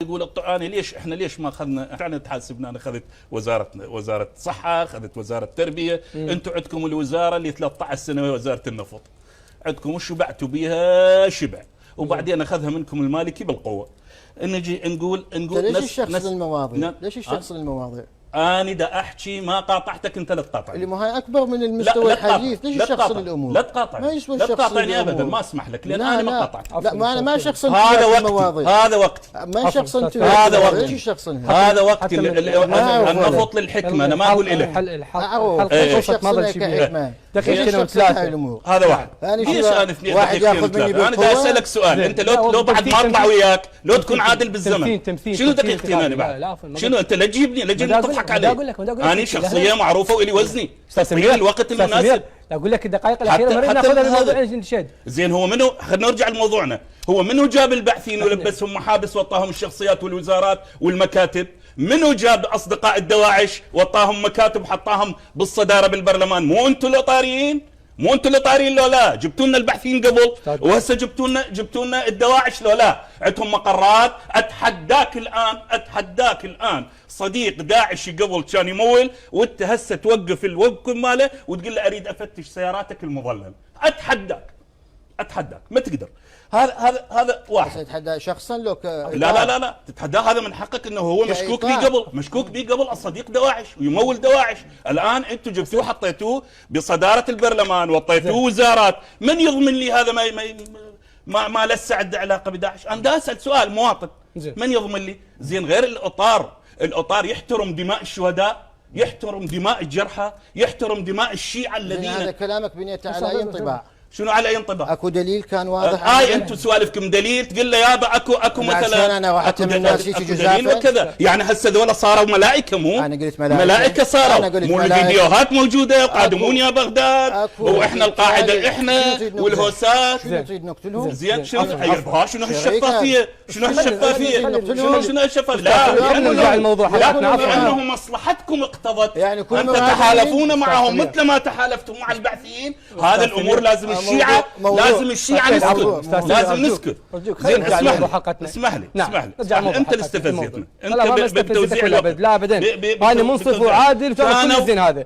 يقول انا ليش ما اخذنا، احنا تحاسبنا. انا اخذت وزاره صحه، اخذت وزاره تربيه، انتم عندكم الوزاره اللي 13 سنه وزاره النفط، عندكم وشبعتوا بها شبع، وبعدين اخذها منكم المالكي بالقوه. نجي نقول ليش الشخص للمواضيع؟ ليش الشخص للمواضيع؟ أنا دا أحكي ما قاطعتك، أنت لا تقاطعني. اللي ما هي أكبر من المستوى الحديث، ليش الشخص للأمور؟ لا تقاطعني، ما يسوى لا الشخص تقاطعني أبدا، ما أسمح لك، لأن أنا ما قاطعتك. لا ما أنا ما شخص هذا وقتي، هذا وقتي، ما شخص هذا وقتي، ليش الشخص هذا وقتي. النفط للحكمة، أنا ما أقول إلك. دقيقتين وثلاثة، هذا واحد. ليش أنا اثنين دقيقتين وثلاثة؟ أنا دا أسألك سؤال، أنت لو بعد ما أطلع وياك لو تكون عادل بالزمن، شنو دقيقتين أنا بعد؟ شنو أنت لا تجيبني تضحك علي. أنا شخصية معروفة وإلي وزني، تعطيني الوقت المناسب. اقول لك الدقائق الاخيره نريد ناخذها الموضوع نشد. زين هو منو، خلينا نرجع لموضوعنا، هو منو جاب البعثين ولبسهم محابس وعطاهم الشخصيات والوزارات والمكاتب؟ منو جاب اصدقاء الدواعش وعطاهم مكاتب وحطاهم بالصداره بالبرلمان؟ مو انتم اللي طاريين؟ مو انتم اللي طارين لو لا؟ جبتوا لنا البعثين قبل وهسه جبتوا لنا الدواعش لو لا؟ عندهم مقرات. اتحداك الان صديق داعشي قبل كان يمول وانت هسه توقف الوقف ماله وتقول له اريد افتش سياراتك المظلمه. اتحداك ما تقدر. هذا واحد. تتحدى شخصا لو لا تتحداه. هذا من حقك، انه هو مشكوك بيه قبل الصديق دواعش ويمول دواعش. الان انتم جبتوه حطيتوه بصداره البرلمان وعطيتوه وزارات. من يضمن لي هذا ما لسه عنده علاقه بداعش؟ انا دا اسال سؤال مواطن، من يضمن لي؟ زين غير الاطار يحترم دماء الشهداء، يحترم دماء الجرحى، يحترم دماء الشيعة الذين. هذا كلامك بنيته على اي انطباع؟ شنو على اي انطباع؟ اكو دليل كان واضح. انتم سوالفكم دليل، تقول له يابا اكو مثلا انا واحد من الناس يجي دليل وكذا. يعني هسه ذولا صاروا ملائكه، مو انا قلت ملائكه صاروا، مو الفيديوهات موجوده قادمون يا بغداد واحنا القاعده احنا والهوسات. شنو تريد نقتلهم؟ زين شنو هالشفافيه؟ شنو هالشفافيه؟ لا نرجع الموضوع حلقتنا. لانه مصلحتكم اقتضت ان تتحالفون معهم مثل ما تحالفتم مع البعثيين. هذا الامور لازم الشيعة لازم نسكت. زين اسمح لي انت اللي استفزتنا، انت بتوزيع لا ابدا، انا منصف وعادل وترى كل زين هذا.